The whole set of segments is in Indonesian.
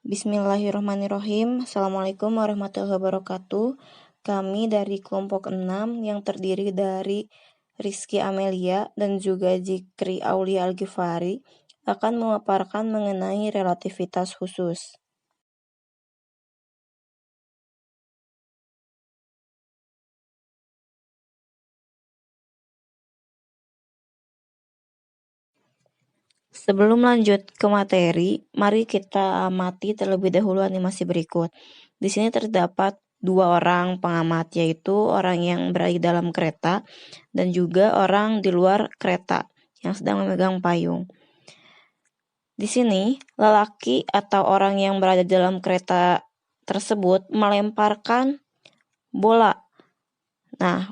Bismillahirrahmanirrahim. Assalamualaikum warahmatullahi wabarakatuh. Kami dari kelompok 6 yang terdiri dari Rizky Amelia dan juga Zikri Aulia Al-Ghifari akan memaparkan mengenai relativitas khusus. Sebelum lanjut ke materi, mari kita amati terlebih dahulu animasi berikut. Di sini terdapat dua orang pengamat, yaitu orang yang berada di dalam kereta dan juga orang di luar kereta yang sedang memegang payung. Di sini, lelaki atau orang yang berada di dalam kereta tersebut melemparkan bola. Nah,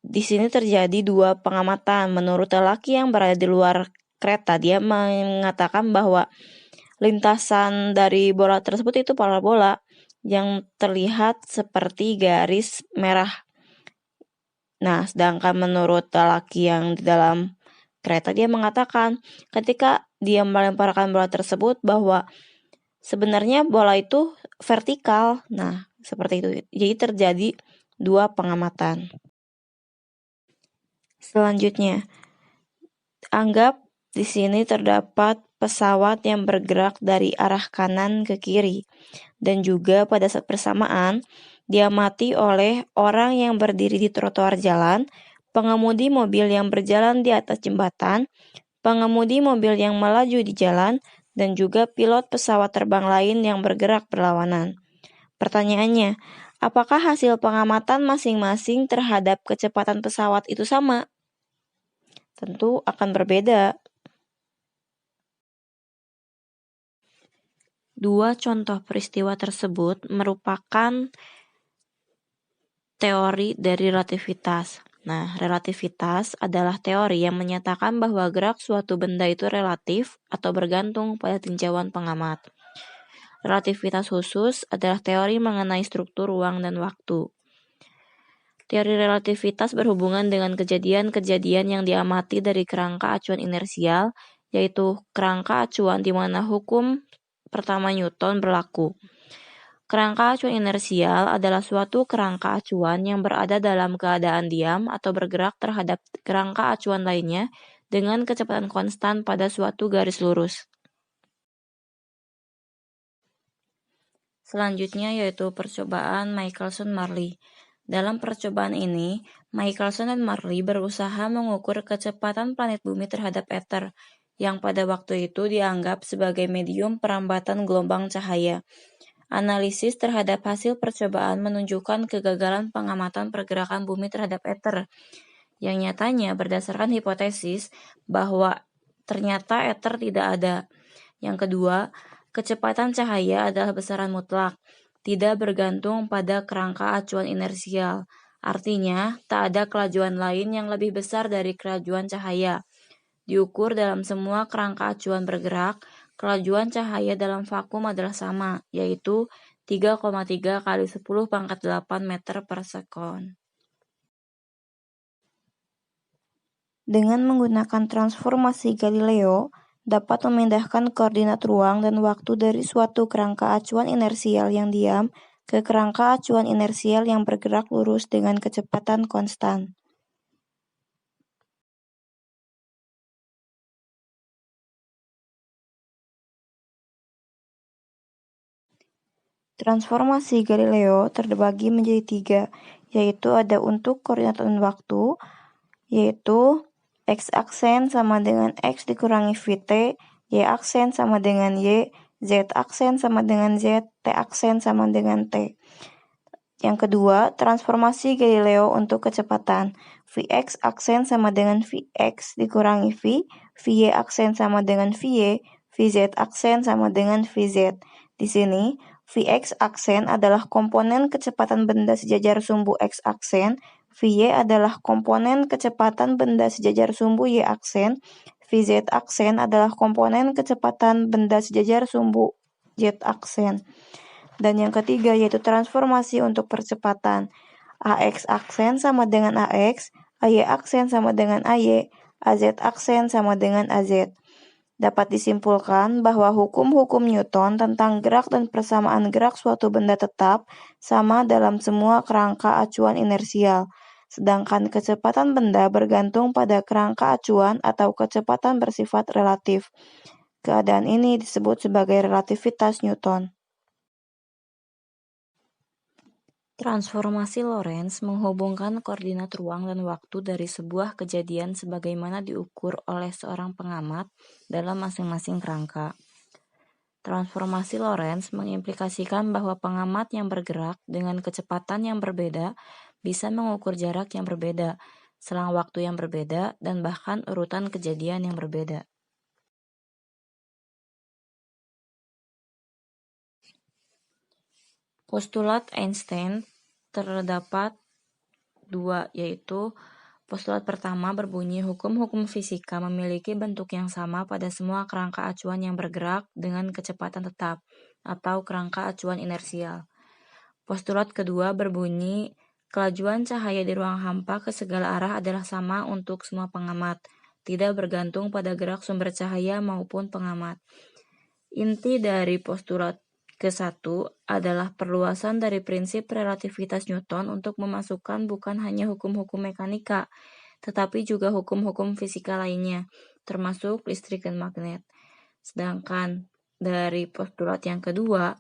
di sini terjadi dua pengamatan. Menurut lelaki yang berada di luar kereta, dia mengatakan bahwa lintasan dari bola tersebut itu parabola yang terlihat seperti garis merah. Nah, sedangkan menurut lelaki yang di dalam kereta, dia mengatakan ketika dia melemparkan bola tersebut bahwa sebenarnya bola itu vertikal. Nah, seperti itu. Jadi terjadi dua pengamatan. Selanjutnya, anggap di sini terdapat pesawat yang bergerak dari arah kanan ke kiri dan juga pada saat bersamaan diamati oleh orang yang berdiri di trotoar jalan, pengemudi mobil yang berjalan di atas jembatan, pengemudi mobil yang melaju di jalan, dan juga pilot pesawat terbang lain yang bergerak berlawanan. Pertanyaannya, apakah hasil pengamatan masing-masing terhadap kecepatan pesawat itu sama? Tentu akan berbeda. Dua contoh peristiwa tersebut merupakan teori dari relativitas. Nah, relativitas adalah teori yang menyatakan bahwa gerak suatu benda itu relatif atau bergantung pada tinjauan pengamat. Relativitas khusus adalah teori mengenai struktur ruang dan waktu. Teori relativitas berhubungan dengan kejadian-kejadian yang diamati dari kerangka acuan inersial, yaitu kerangka acuan di mana hukum pertama Newton berlaku. Kerangka acuan inersial adalah suatu kerangka acuan yang berada dalam keadaan diam atau bergerak terhadap kerangka acuan lainnya dengan kecepatan konstan pada suatu garis lurus. Selanjutnya yaitu percobaan Michelson-Marley. Dalam percobaan ini, Michelson dan Marley berusaha mengukur kecepatan planet bumi terhadap ether, yang pada waktu itu dianggap sebagai medium perambatan gelombang cahaya. Analisis terhadap hasil percobaan menunjukkan kegagalan pengamatan pergerakan bumi terhadap ether, yang nyatanya berdasarkan hipotesis bahwa ternyata ether tidak ada. Yang kedua, kecepatan cahaya adalah besaran mutlak, tidak bergantung pada kerangka acuan inersial. Artinya, tak ada kelajuan lain yang lebih besar dari kelajuan cahaya. Diukur dalam semua kerangka acuan bergerak, kelajuan cahaya dalam vakum adalah sama, yaitu 3,3 kali 10 pangkat 8 meter per sekon. Dengan menggunakan transformasi Galileo, dapat memindahkan koordinat ruang dan waktu dari suatu kerangka acuan inersial yang diam ke kerangka acuan inersial yang bergerak lurus dengan kecepatan konstan. Transformasi Galileo terbagi menjadi 3, yaitu ada untuk koordinat dan waktu, yaitu x-aksen sama dengan x dikurangi vt, y-aksen sama dengan y, z-aksen sama dengan z, t-aksen sama dengan t. Yang kedua, transformasi Galileo untuk kecepatan. Vx aksen sama dengan Vx dikurangi V, Vy aksen sama dengan Vy, Vz aksen sama dengan Vz. Di sini, Vx aksen adalah komponen kecepatan benda sejajar sumbu x aksen, Vy adalah komponen kecepatan benda sejajar sumbu y aksen, Vz aksen adalah komponen kecepatan benda sejajar sumbu z aksen. Dan yang ketiga yaitu transformasi untuk percepatan. Ax aksen sama dengan Ax, Ay aksen sama dengan Ay, Az aksen sama dengan Az. Dapat disimpulkan bahwa hukum-hukum Newton tentang gerak dan persamaan gerak suatu benda tetap sama dalam semua kerangka acuan inersial, sedangkan kecepatan benda bergantung pada kerangka acuan atau kecepatan bersifat relatif. Keadaan ini disebut sebagai relativitas Newton. Transformasi Lorentz menghubungkan koordinat ruang dan waktu dari sebuah kejadian sebagaimana diukur oleh seorang pengamat dalam masing-masing kerangka. Transformasi Lorentz mengimplikasikan bahwa pengamat yang bergerak dengan kecepatan yang berbeda bisa mengukur jarak yang berbeda, selang waktu yang berbeda, dan bahkan urutan kejadian yang berbeda. Postulat Einstein terdapat dua, yaitu postulat pertama berbunyi hukum-hukum fisika memiliki bentuk yang sama pada semua kerangka acuan yang bergerak dengan kecepatan tetap atau kerangka acuan inersial. Postulat kedua berbunyi kelajuan cahaya di ruang hampa ke segala arah adalah sama untuk semua pengamat, tidak bergantung pada gerak sumber cahaya maupun pengamat. Inti dari postulat ke-1 adalah perluasan dari prinsip relativitas Newton untuk memasukkan bukan hanya hukum-hukum mekanika, tetapi juga hukum-hukum fisika lainnya, termasuk listrik dan magnet. Sedangkan dari postulat yang kedua,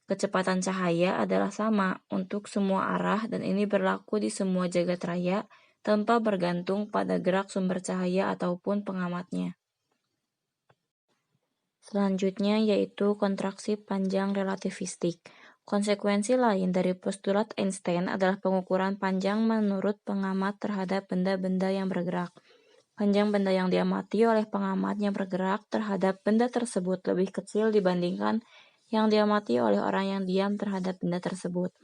kecepatan cahaya adalah sama untuk semua arah dan ini berlaku di semua jagat raya tanpa bergantung pada gerak sumber cahaya ataupun pengamatnya. Selanjutnya yaitu kontraksi panjang relativistik. Konsekuensi lain dari postulat Einstein adalah pengukuran panjang menurut pengamat terhadap benda-benda yang bergerak. Panjang benda yang diamati oleh pengamat yang bergerak terhadap benda tersebut lebih kecil dibandingkan yang diamati oleh orang yang diam terhadap benda tersebut.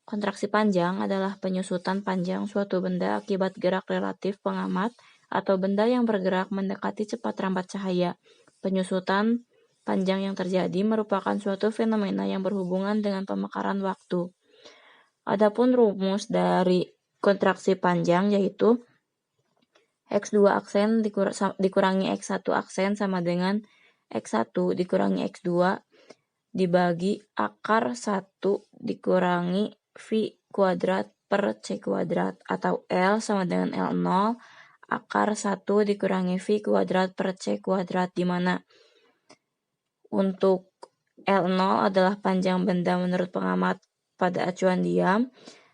Kontraksi panjang adalah penyusutan panjang suatu benda akibat gerak relatif pengamat atau benda yang bergerak mendekati cepat rambat cahaya. Penyusutan panjang yang terjadi merupakan suatu fenomena yang berhubungan dengan pemekaran waktu. Adapun rumus dari kontraksi panjang yaitu X2 aksen dikurangi X1 aksen sama dengan X1 dikurangi X2 dibagi akar 1 dikurangi V kuadrat per C kuadrat atau L sama dengan L0 akar 1 dikurangi V kuadrat per C kuadrat, di mana untuk L0 adalah panjang benda menurut pengamat pada acuan diam,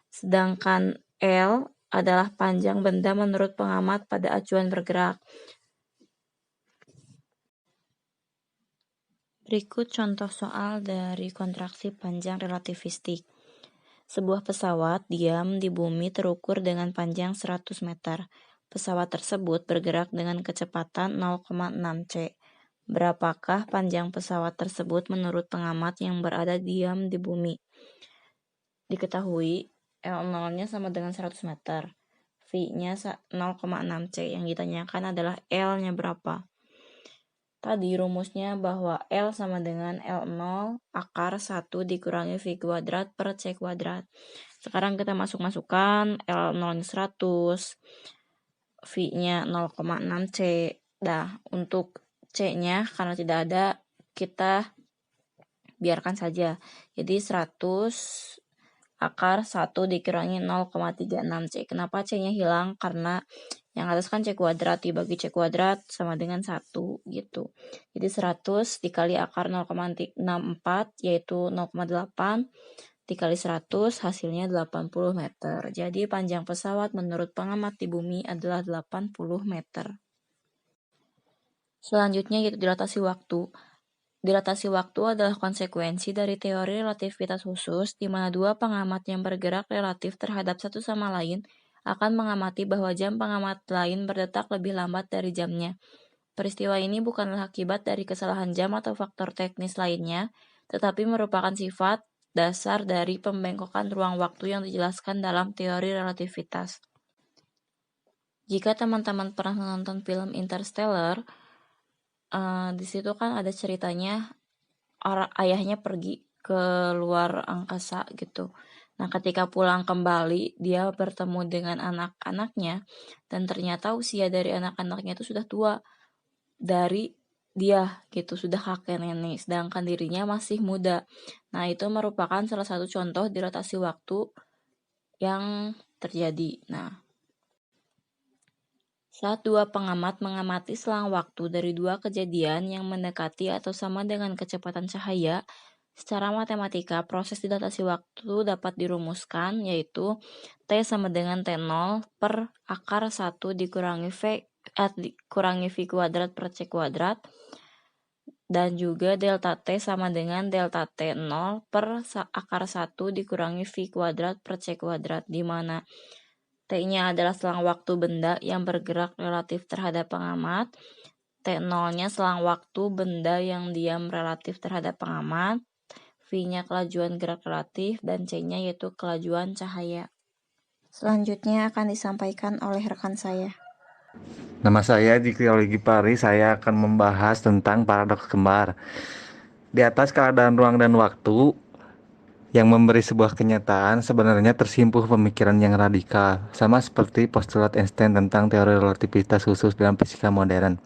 sedangkan L adalah panjang benda menurut pengamat pada acuan bergerak. Berikut contoh soal dari kontraksi panjang relativistik. Sebuah pesawat diam di bumi terukur dengan panjang 100 meter. Pesawat tersebut bergerak dengan kecepatan 0,6 c. Berapakah panjang pesawat tersebut menurut pengamat yang berada diam di bumi? Diketahui L0-nya sama dengan 100 meter. V-nya 0,6 c. Yang ditanyakan adalah L-nya berapa. Tadi rumusnya bahwa L sama dengan L0 akar 1 dikurangi V kuadrat per C kuadrat. Sekarang kita masukkan L0-nya 100, V-nya 0,6 C. Nah, untuk C-nya karena tidak ada, kita biarkan saja. Jadi 100 akar 1 dikurangi 0,36 C. Kenapa C-nya hilang? Karena yang atas kan C kuadrat dibagi C kuadrat sama dengan 1 gitu. Jadi 100 dikali akar 0,64 yaitu 0,8 dikali 100 hasilnya 80 meter. Jadi panjang pesawat menurut pengamat di bumi adalah 80 meter. Selanjutnya yaitu dilatasi waktu. Dilatasi waktu adalah konsekuensi dari teori relativitas khusus di mana dua pengamat yang bergerak relatif terhadap satu sama lain akan mengamati bahwa jam pengamat lain berdetak lebih lambat dari jamnya. Peristiwa ini bukanlah akibat dari kesalahan jam atau faktor teknis lainnya, tetapi merupakan sifat dasar dari pembengkokan ruang waktu yang dijelaskan dalam teori relativitas. Jika teman-teman pernah menonton film Interstellar, di situ kan ada ceritanya ayahnya pergi ke luar angkasa gitu. Nah, ketika pulang kembali, dia bertemu dengan anak-anaknya dan ternyata usia dari anak-anaknya itu sudah tua dari dia gitu sudah kakek nenek, sedangkan dirinya masih muda. Nah, itu merupakan salah satu contoh dilatasi waktu yang terjadi. Nah, saat dua pengamat mengamati selang waktu dari dua kejadian yang mendekati atau sama dengan kecepatan cahaya, secara matematika proses dilatasi waktu dapat dirumuskan yaitu T sama dengan T0 per akar 1 dikurangi V kuadrat per C kuadrat, dan juga delta T sama dengan delta T0 per akar 1 dikurangi V kuadrat per C kuadrat, di mana T-nya adalah selang waktu benda yang bergerak relatif terhadap pengamat, T0-nya selang waktu benda yang diam relatif terhadap pengamat, V-nya kelajuan gerak relatif, dan C-nya yaitu kelajuan cahaya. Selanjutnya akan disampaikan oleh rekan saya. Nama saya Dikri Oligipari, saya akan membahas tentang paradoks kembar. Di atas keadaan ruang dan waktu yang memberi sebuah kenyataan sebenarnya tersimpuh pemikiran yang radikal, sama seperti postulat Einstein tentang teori relativitas khusus dalam fisika modern.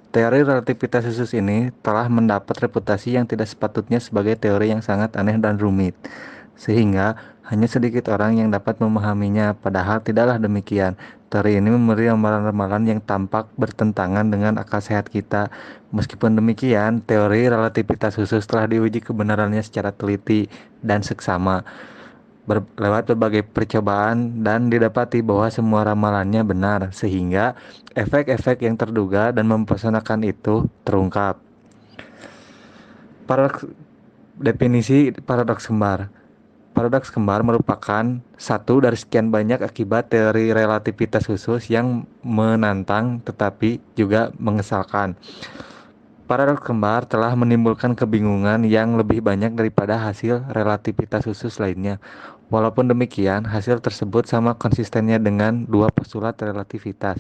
Teori relativitas khusus ini telah mendapat reputasi yang tidak sepatutnya sebagai teori yang sangat aneh dan rumit, sehingga hanya sedikit orang yang dapat memahaminya, padahal tidaklah demikian. Teori ini memberi ramalan-ramalan yang tampak bertentangan dengan akal sehat kita. Meskipun demikian, teori relativitas khusus telah diuji kebenarannya secara teliti dan seksama lewat berbagai percobaan dan didapati bahwa semua ramalannya benar, sehingga efek-efek yang terduga dan mempesonakan itu terungkap. Definisi paradoks kembar. Paradoks kembar merupakan satu dari sekian banyak akibat teori relativitas khusus yang menantang tetapi juga mengesalkan. Paradoks kembar telah menimbulkan kebingungan yang lebih banyak daripada hasil relativitas khusus lainnya. Walaupun demikian, hasil tersebut sama konsistennya dengan dua postulat relativitas.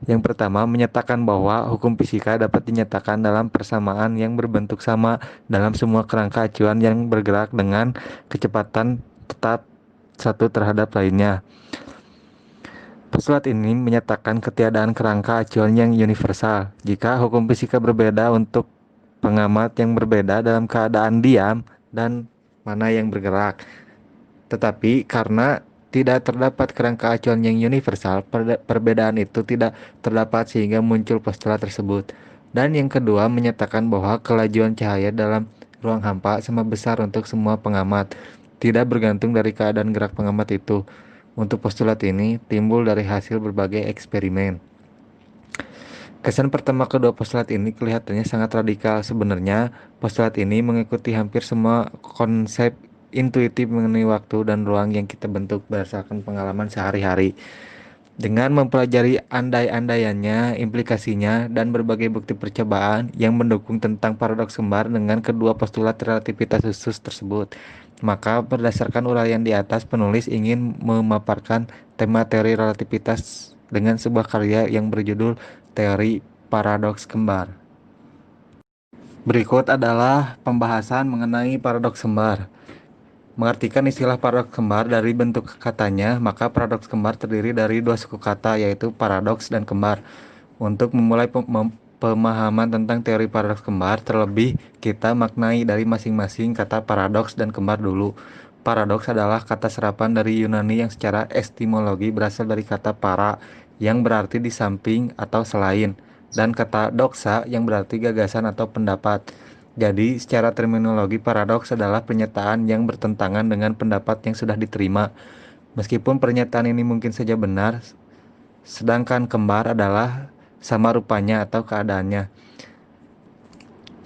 Yang pertama, menyatakan bahwa hukum fisika dapat dinyatakan dalam persamaan yang berbentuk sama dalam semua kerangka acuan yang bergerak dengan kecepatan tetap satu terhadap lainnya. Postulat ini menyatakan ketiadaan kerangka acuan yang universal. Jika hukum fisika berbeda untuk pengamat yang berbeda dalam keadaan diam dan mana yang bergerak. Tetapi karena tidak terdapat kerangka acuan yang universal, perbedaan itu tidak terdapat sehingga muncul postulat tersebut. Dan yang kedua menyatakan bahwa kelajuan cahaya dalam ruang hampa sama besar untuk semua pengamat, tidak bergantung dari keadaan gerak pengamat itu. Untuk postulat ini timbul dari hasil berbagai eksperimen. Kesan pertama kedua postulat ini kelihatannya sangat radikal. Sebenarnya, postulat ini mengikuti hampir semua konsep intuitif mengenai waktu dan ruang yang kita bentuk berdasarkan pengalaman sehari-hari. Dengan mempelajari andai-andaiannya, implikasinya, dan berbagai bukti percobaan yang mendukung tentang paradoks kembar dengan kedua postulat relativitas khusus tersebut, maka berdasarkan uraian di atas, penulis ingin memaparkan tema teori relativitas dengan sebuah karya yang berjudul Teori Paradoks Kembar. Berikut adalah pembahasan mengenai paradoks kembar. Mengartikan istilah paradoks kembar dari bentuk katanya, maka paradoks kembar terdiri dari dua suku kata, yaitu paradoks dan kembar. Untuk memulai pemahaman tentang teori paradoks kembar, terlebih kita maknai dari masing-masing kata paradoks dan kembar dulu. Paradoks adalah kata serapan dari Yunani yang secara etimologi berasal dari kata para, yang berarti di samping atau selain, dan kata doxa yang berarti gagasan atau pendapat. Jadi, secara terminologi, paradoks adalah pernyataan yang bertentangan dengan pendapat yang sudah diterima. Meskipun pernyataan ini mungkin saja benar, sedangkan kembar adalah sama rupanya atau keadaannya.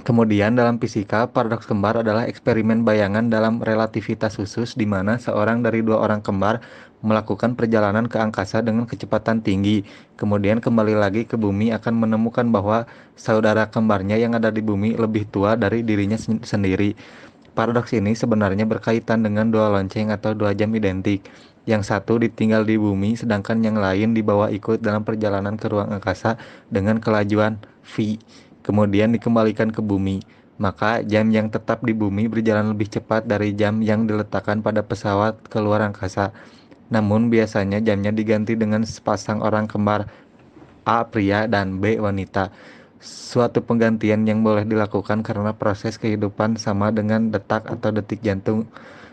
Kemudian dalam fisika, paradoks kembar adalah eksperimen bayangan dalam relativitas khusus di mana seorang dari dua orang kembar melakukan perjalanan ke angkasa dengan kecepatan tinggi. Kemudian kembali lagi ke bumi akan menemukan bahwa saudara kembarnya yang ada di bumi lebih tua dari dirinya sendiri. Paradoks ini sebenarnya berkaitan dengan dua lonceng atau dua jam identik. Yang satu ditinggal di bumi, sedangkan yang lain dibawa ikut dalam perjalanan ke ruang angkasa dengan kelajuan v. Kemudian dikembalikan ke bumi. Maka jam yang tetap di bumi berjalan lebih cepat dari jam yang diletakkan pada pesawat ke luar angkasa. Namun biasanya jamnya diganti dengan sepasang orang kembar, A pria dan B wanita. suatu penggantian yang boleh dilakukan karena proses kehidupan sama dengan detak atau detik jantung,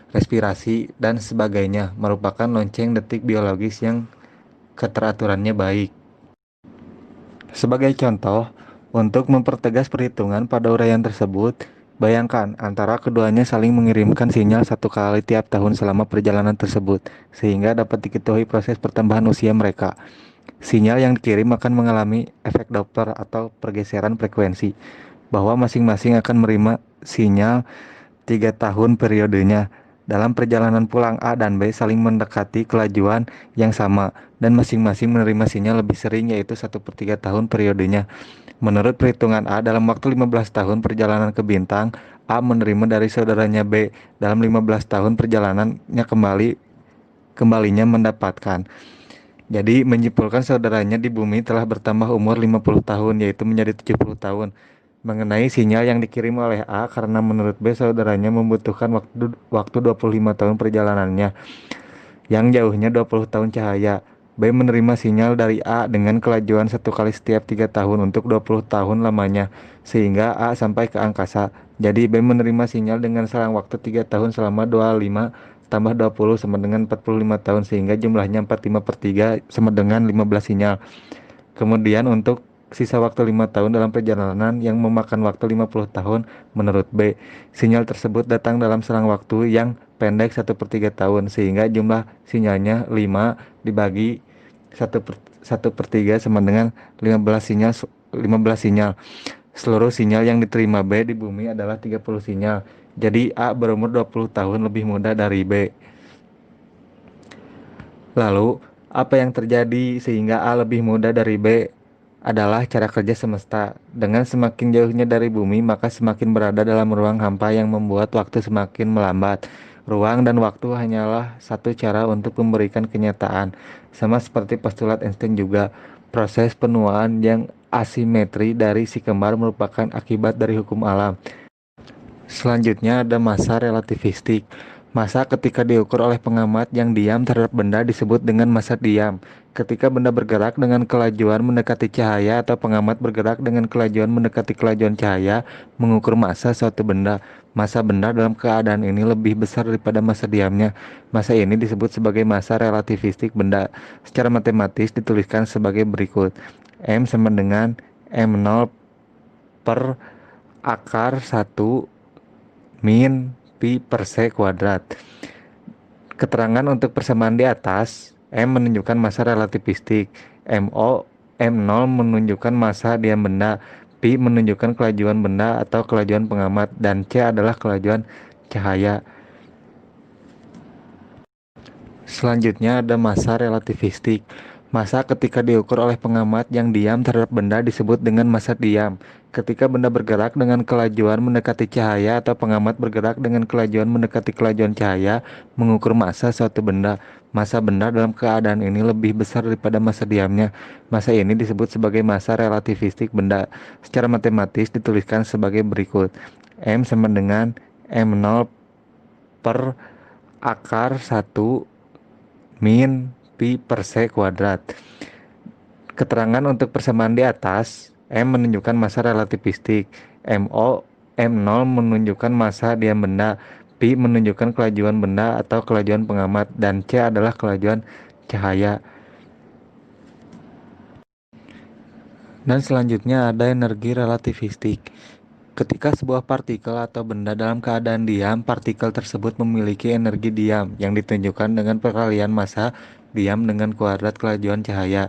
respirasi, dan sebagainya, merupakan lonceng detik biologis yang keteraturannya baik. Sebagai contoh, untuk mempertegas perhitungan pada uraian tersebut, bayangkan antara keduanya saling mengirimkan sinyal satu kali tiap tahun selama perjalanan tersebut, sehingga dapat diketahui proses pertambahan usia mereka. Sinyal yang dikirim akan mengalami efek Doppler atau pergeseran frekuensi, bahwa masing-masing akan menerima sinyal 3 tahun periodenya. Dalam perjalanan pulang, A dan B saling mendekati kelajuan yang sama, dan masing-masing menerima sinyal lebih sering, yaitu 1/3 tahun periodenya. Menurut perhitungan A, dalam waktu 15 tahun perjalanan ke bintang, A menerima dari saudaranya B. Dalam 15 tahun perjalanannya kembalinya mendapatkan. Jadi menyimpulkan saudaranya di bumi telah bertambah umur 50 tahun, yaitu menjadi 70 tahun. Mengenai sinyal yang dikirim oleh A, karena menurut B saudaranya membutuhkan waktu 25 tahun perjalanannya, yang jauhnya 20 tahun cahaya. B menerima sinyal dari A dengan kelajuan satu kali setiap 3 tahun untuk 20 tahun lamanya, sehingga A sampai ke angkasa. Jadi B menerima sinyal dengan selang waktu 3 tahun selama 25 tambah 20 sama dengan 45 tahun, sehingga jumlahnya 45/3 sama dengan 15 sinyal. Kemudian untuk sisa waktu 5 tahun dalam perjalanan yang memakan waktu 50 tahun, menurut B, sinyal tersebut datang dalam selang waktu yang pendek 1/3 tahun, sehingga jumlah sinyalnya 5 dibagi 1/3 sama dengan 15 sinyal. Seluruh sinyal yang diterima B di bumi adalah 30 sinyal. Jadi A berumur 20 tahun lebih muda dari B. Lalu, apa yang terjadi sehingga A lebih muda dari B adalah cara kerja semesta. Dengan semakin jauhnya dari bumi, maka semakin berada dalam ruang hampa yang membuat waktu semakin melambat. Ruang dan waktu hanyalah satu cara untuk memberikan kenyataan. Sama seperti postulat Einstein juga, proses penuaan yang asimetri dari si kembar merupakan akibat dari hukum alam. Selanjutnya ada massa relativistik. Massa ketika diukur oleh pengamat yang diam terhadap benda disebut dengan massa diam. Ketika benda bergerak dengan kelajuan mendekati cahaya atau pengamat bergerak dengan kelajuan mendekati kelajuan cahaya, mengukur massa suatu benda. Massa benda dalam keadaan ini lebih besar daripada massa diamnya. Massa ini disebut sebagai massa relativistik benda. Secara matematis dituliskan sebagai berikut. M sama dengan M0 per akar 1 min pi per se kuadrat. Keterangan untuk persamaan di atas, M menunjukkan massa relativistik, M0 menunjukkan massa diam benda, pi menunjukkan kelajuan benda atau kelajuan pengamat, dan C adalah kelajuan cahaya. Selanjutnya ada massa relativistik. Massa ketika diukur oleh pengamat yang diam terhadap benda disebut dengan massa diam. Ketika benda bergerak dengan kelajuan mendekati cahaya atau pengamat bergerak dengan kelajuan mendekati kelajuan cahaya, mengukur massa suatu benda. Massa benda dalam keadaan ini lebih besar daripada massa diamnya. Massa ini disebut sebagai massa relativistik benda. Secara matematis dituliskan sebagai berikut. M sama dengan M0 per akar 1 min pi per se kuadrat. Keterangan untuk persamaan di atas, M menunjukkan massa relativistik, M0 menunjukkan massa diam benda, pi menunjukkan kelajuan benda atau kelajuan pengamat, dan C adalah kelajuan cahaya. Dan selanjutnya ada energi relativistik. Ketika sebuah partikel atau benda dalam keadaan diam, partikel tersebut memiliki energi diam yang ditunjukkan dengan perkalian massa diam dengan kuadrat kelajuan cahaya.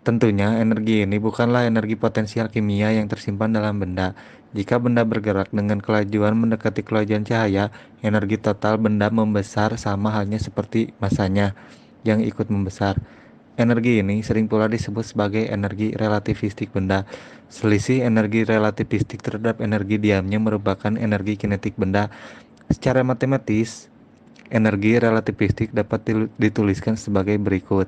Tentunya energi ini bukanlah energi potensial kimia yang tersimpan dalam benda. Jika benda bergerak dengan kelajuan mendekati kelajuan cahaya, energi total benda membesar sama halnya seperti massanya yang ikut membesar. Energi ini sering pula disebut sebagai energi relativistik benda. Selisih energi relativistik terhadap energi diamnya merupakan energi kinetik benda. Secara matematis, energi relativistik dapat dituliskan sebagai berikut.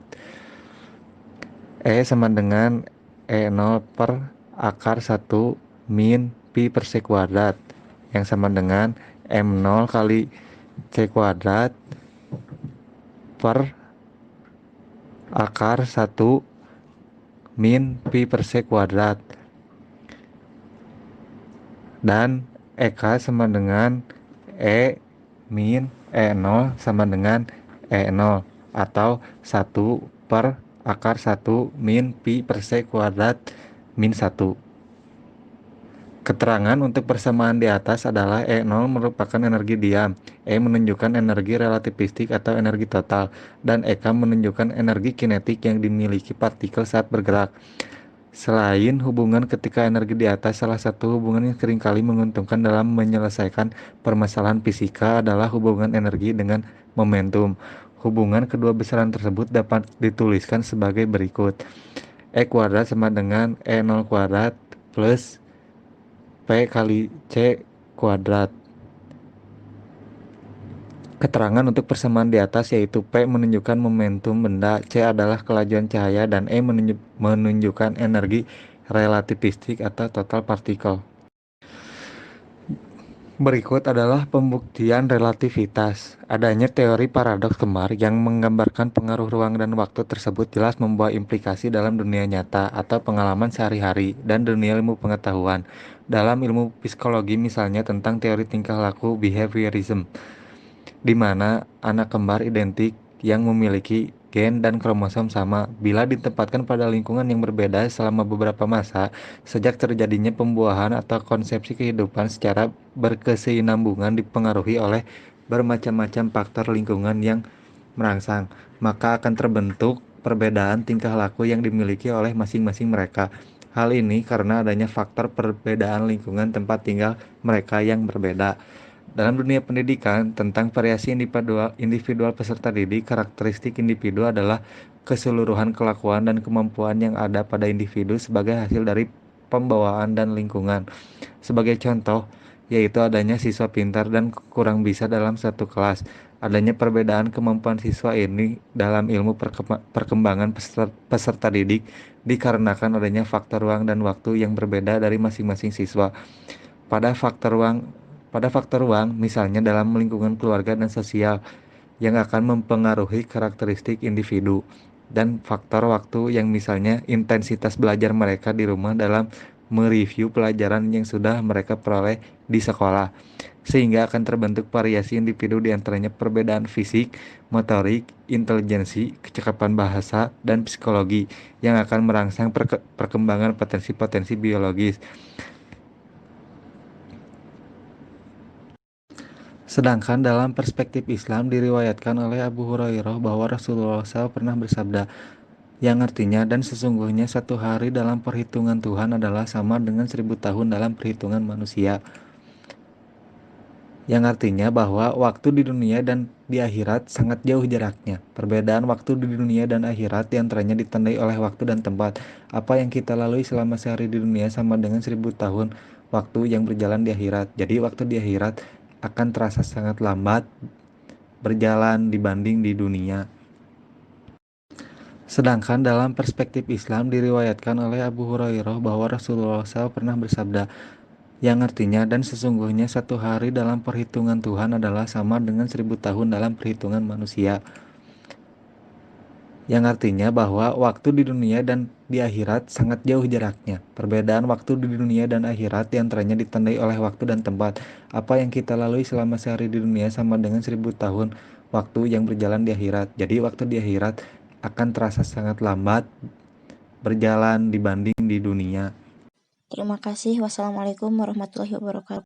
E sama dengan E0 per akar 1 min pi per C kuadrat, yang sama dengan M0 kali C kuadrat per akar 1 min pi per C kuadrat. dan EK sama dengan E min E0 sama dengan E0 atau 1/akar 1 min pi per se kuadrat min 1. Keterangan untuk persamaan di atas adalah E0 merupakan energi diam, E menunjukkan energi relativistik atau energi total, dan EK menunjukkan energi kinetik yang dimiliki partikel saat bergerak. Selain hubungan ketika energi di atas, salah satu hubungan yang seringkali menguntungkan dalam menyelesaikan permasalahan fisika adalah hubungan energi dengan momentum. Hubungan kedua besaran tersebut dapat dituliskan sebagai berikut. E kuadrat sama dengan E0 kuadrat plus P kali C kuadrat. Keterangan untuk persamaan di atas yaitu P menunjukkan momentum benda, C adalah kelajuan cahaya, dan E menunjukkan energi relativistik atau total partikel. Berikut adalah pembuktian relativitas. Adanya teori paradoks kembar yang menggambarkan pengaruh ruang dan waktu tersebut jelas membawa implikasi dalam dunia nyata atau pengalaman sehari-hari dan dunia ilmu pengetahuan. Dalam ilmu psikologi misalnya tentang teori tingkah laku behaviorism, di mana anak kembar identik yang memiliki gen dan kromosom sama bila ditempatkan pada lingkungan yang berbeda selama beberapa masa sejak terjadinya pembuahan atau konsepsi kehidupan secara berkesinambungan dipengaruhi oleh bermacam-macam faktor lingkungan yang merangsang, maka akan terbentuk perbedaan tingkah laku yang dimiliki oleh masing-masing mereka. Hal ini karena adanya faktor perbedaan lingkungan tempat tinggal mereka yang berbeda. Dalam dunia pendidikan, tentang variasi individual peserta didik, karakteristik individu adalah keseluruhan kelakuan dan kemampuan yang ada pada individu sebagai hasil dari pembawaan dan lingkungan. Sebagai contoh, yaitu adanya siswa pintar dan kurang bisa dalam satu kelas. Adanya perbedaan kemampuan siswa ini dalam ilmu perkembangan peserta didik dikarenakan adanya faktor ruang dan waktu yang berbeda dari masing-masing siswa. Pada faktor ruang pada faktor ruang, misalnya dalam lingkungan keluarga dan sosial, yang akan mempengaruhi karakteristik individu, dan faktor waktu yang misalnya intensitas belajar mereka di rumah dalam mereview pelajaran yang sudah mereka peroleh di sekolah, sehingga akan terbentuk variasi individu di antaranya perbedaan fisik, motorik, intelijensi, kecakapan bahasa, dan psikologi yang akan merangsang perkembangan potensi-potensi biologis. Sedangkan dalam perspektif Islam diriwayatkan oleh Abu Hurairah bahwa Rasulullah SAW pernah bersabda, yang artinya dan sesungguhnya satu hari dalam perhitungan Tuhan adalah sama dengan 1000 tahun dalam perhitungan manusia. Yang artinya bahwa waktu di dunia dan di akhirat sangat jauh jaraknya. Perbedaan waktu di dunia dan akhirat diantaranya ditandai oleh waktu dan tempat. Apa yang kita lalui selama sehari di dunia sama dengan 1000 tahun waktu yang berjalan di akhirat. Jadi waktu di akhirat akan terasa sangat lambat berjalan dibanding di dunia. Sedangkan dalam perspektif Islam diriwayatkan oleh Abu Hurairah bahwa Rasulullah SAW pernah bersabda, yang artinya dan sesungguhnya satu hari dalam perhitungan Tuhan adalah sama dengan 1000 tahun dalam perhitungan manusia. Yang artinya bahwa waktu di dunia dan di akhirat sangat jauh jaraknya. Perbedaan waktu di dunia dan akhirat diantaranya ditandai oleh waktu dan tempat. Apa yang kita lalui selama sehari di dunia sama dengan 1000 tahun waktu yang berjalan di akhirat. Jadi waktu di akhirat akan terasa sangat lambat berjalan dibanding di dunia. Terima kasih. Wassalamualaikum warahmatullahi wabarakatuh.